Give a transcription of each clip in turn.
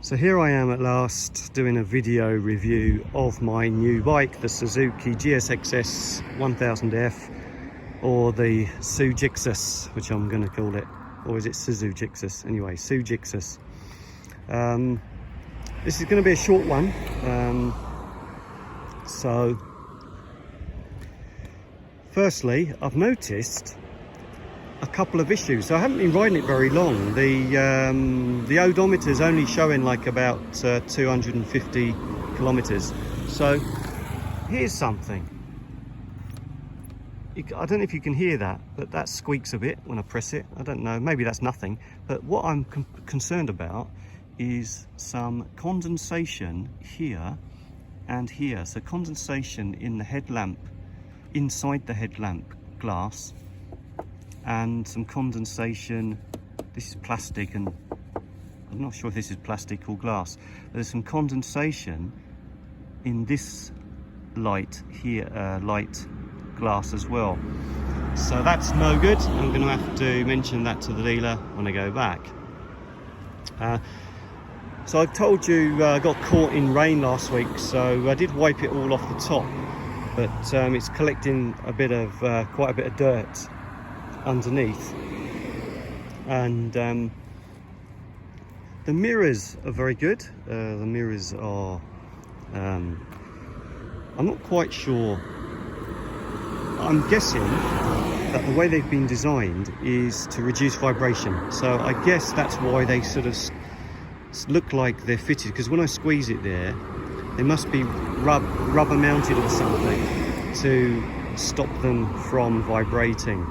So here I am at last doing a video review of my new bike, the Suzuki GSX-S 1000F, or the Suzuki GSX-S, which I'm going to call it. Or is it Suzuki GSX-S? Anyway, Suzuki GSX-S. This is going to be a short one. So, firstly, I've noticed a couple of issues. So I haven't been riding it very long. The odometer is only showing like about 250 kilometers. So here's something. I don't know if you can hear that, but that squeaks a bit when I press it. I don't know, maybe that's nothing. But what I'm concerned about is some condensation here and here. So condensation in the headlamp, inside the headlamp glass, and some condensation. This is plastic, and I'm not sure if this is plastic or glass. There's some condensation in this light here, light glass as well. So that's no good. I'm going to have to mention that to the dealer when I go back. So I told you I got caught in rain last week, so I did wipe it all off the top, but it's collecting a bit of quite a bit of dirt underneath. And the mirrors are very good. The mirrors are I'm not quite sure. I'm guessing that the way they've been designed is to reduce vibration, so I guess that's why they sort of look like they're fitted, because when I squeeze it there, they must be rubber mounted or something to stop them from vibrating.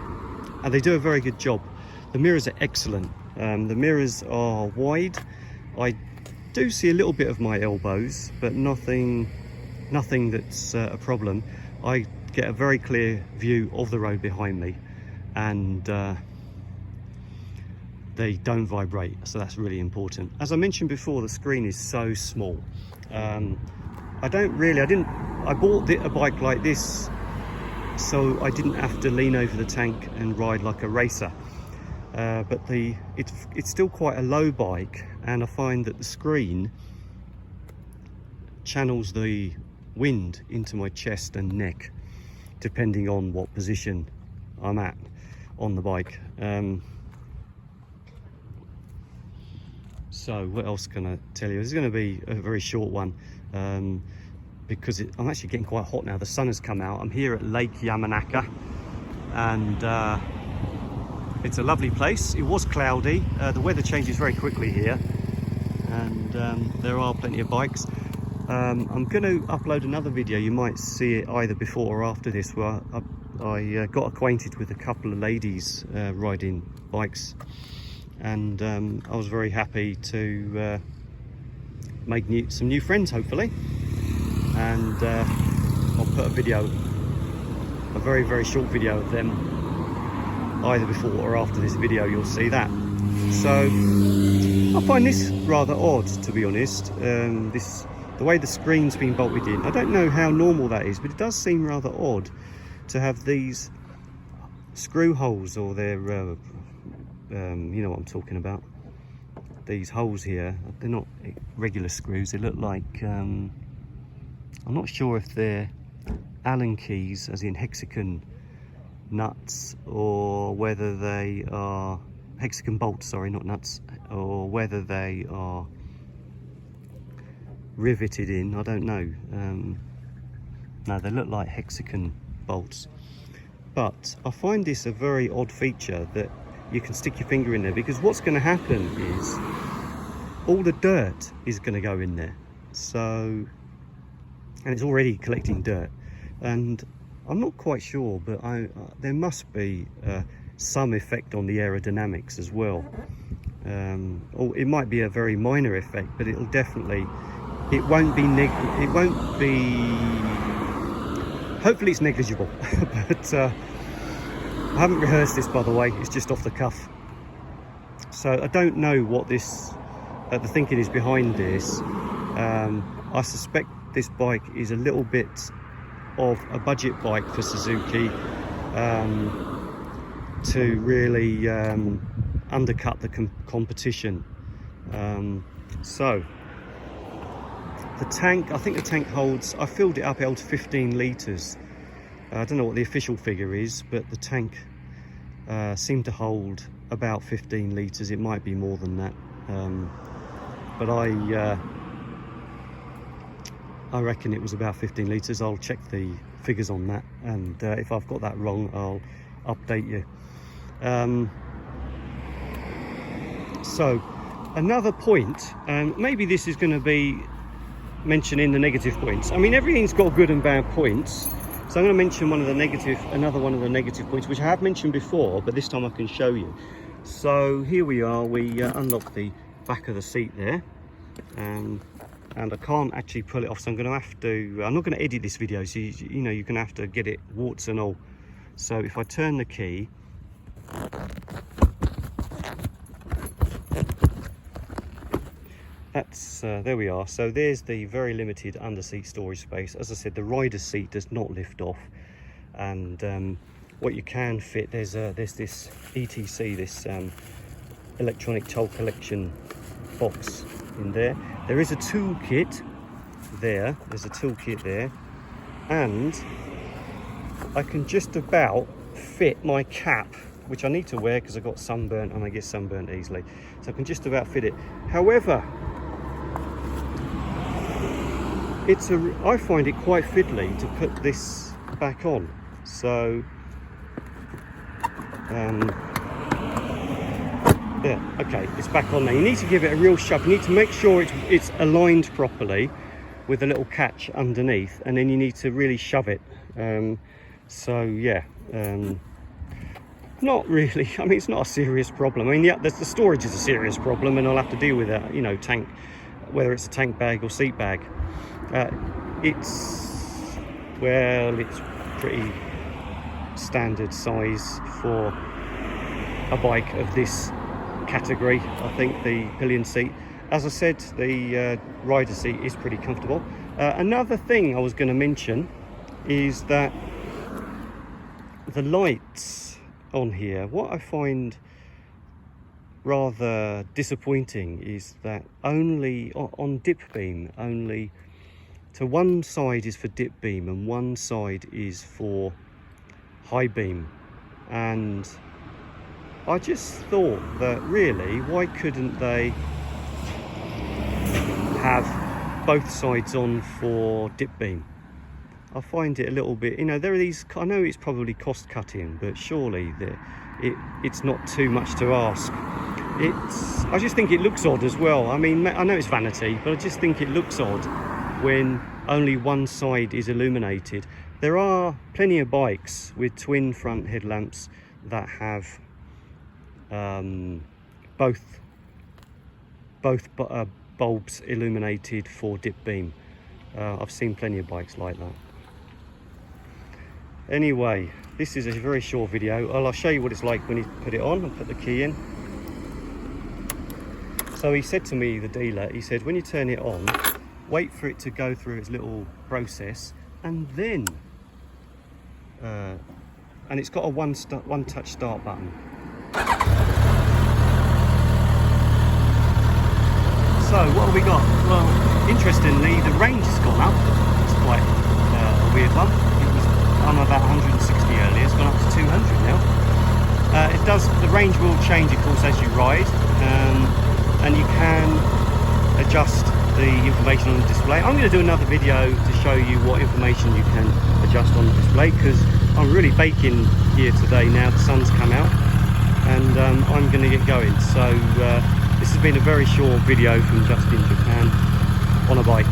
And they do a very good job. The mirrors are excellent. The mirrors are wide. I do see a little bit of my elbows, but nothing that's a problem. I get a very clear view of the road behind me, and they don't vibrate, so that's really important. As I mentioned before, the screen is so small. I bought a bike like this so I didn't have to lean over the tank and ride like a racer. But it's still quite a low bike, and I find that the screen channels the wind into my chest and neck, depending on what position I'm at on the bike. So what else can I tell you? This is going to be a very short one. Because I'm actually getting quite hot now. The sun has come out. I'm here at Lake Yamanaka, and it's a lovely place. It was cloudy. The weather changes very quickly here, and there are plenty of bikes. I'm going to upload another video. You might see it either before or after this, where I got acquainted with a couple of ladies riding bikes, and I was very happy to make some new friends, hopefully. And I'll put a very, very short video of them either before or after this video. You'll see that. So I find this rather odd, to be honest. The way the screen's been bolted in, I don't know how normal that is, but it does seem rather odd to have these screw holes, or their you know what I'm talking about, these holes here. They're not regular screws. They look like I'm not sure if they're Allen keys, as in hexagon nuts, or whether they are hexagon bolts, sorry, not nuts, or whether they are riveted in. I don't know. No, they look like hexagon bolts. But I find this a very odd feature, that you can stick your finger in there, because what's going to happen is all the dirt is going to go in there. So, and it's already collecting dirt, and I'm not quite sure, but there must be some effect on the aerodynamics as well. Or it might be a very minor effect, but it won't be hopefully it's negligible. But I haven't rehearsed this, by the way. It's just off the cuff, so I don't know what the thinking is behind this. I suspect this bike is a little bit of a budget bike for Suzuki, to really undercut the competition. So The tank, I think the tank holds, I filled it up, it holds 15 litres. I don't know what the official figure is, but the tank seemed to hold about 15 litres. It might be more than that. But I reckon it was about 15 litres. I'll check the figures on that, and if I've got that wrong, I'll update you. So another point, maybe this is going to be mentioning the negative points. I mean, everything's got good and bad points, so I'm going to mention another one of the negative points, which I have mentioned before, but this time I can show you. So here we are, we unlock the back of the seat there, and I can't actually pull it off, so I'm going to have to, I'm not going to edit this video, so you know, you're going to have to get it warts and all. So if I turn the key, that's there we are. So there's the very limited under seat storage space. As I said, the rider's seat does not lift off, and what you can fit, there's this ETC, this electronic toll collection box in there. There is a toolkit there. There's a toolkit there, and I can just about fit my cap, which I need to wear because I got sunburnt and I get sunburnt easily. So I can just about fit it. However, I find it quite fiddly to put this back on. So yeah, okay, it's back on now. You need to give it a real shove. You need to make sure it's aligned properly with a little catch underneath, and then you need to really shove it. So yeah, not really. I mean, it's not a serious problem. I mean, yeah, the storage is a serious problem, and I'll have to deal with that. You know, tank, whether it's a tank bag or seat bag. It's pretty standard size for a bike of this category. I think the pillion seat, as I said, the rider seat is pretty comfortable. Another thing I was going to mention is that the lights on here, what I find rather disappointing is that only on dip beam, only so one side is for dip beam and one side is for high beam. And I just thought that really, why couldn't they have both sides on for dip beam? I find it a little bit, you know, there are these, I know it's probably cost cutting, but surely it's not too much to ask. I just think it looks odd as well. I mean, I know it's vanity, but I just think it looks odd when only one side is illuminated. There are plenty of bikes with twin front headlamps that have both bulbs illuminated for dip beam. I've seen plenty of bikes like that. Anyway, this is a very short video. I'll show you what it's like when you put it on and put the key in. So he said to me, the dealer, he said, when you turn it on, wait for it to go through its little process, and then and it's got a one touch start button. So what have we got? Well, interestingly, the range has gone up. It's quite a weird one. It was on about 160 earlier. It's gone up to 200 now. The range will change, of course, as you ride, and you can adjust the information on the display. I'm going to do another video to show you what information you can adjust on the display, because I'm really baking here today now. The sun's come out, and I'm going to get going. So this has been a very short video from just in Japan on a bike.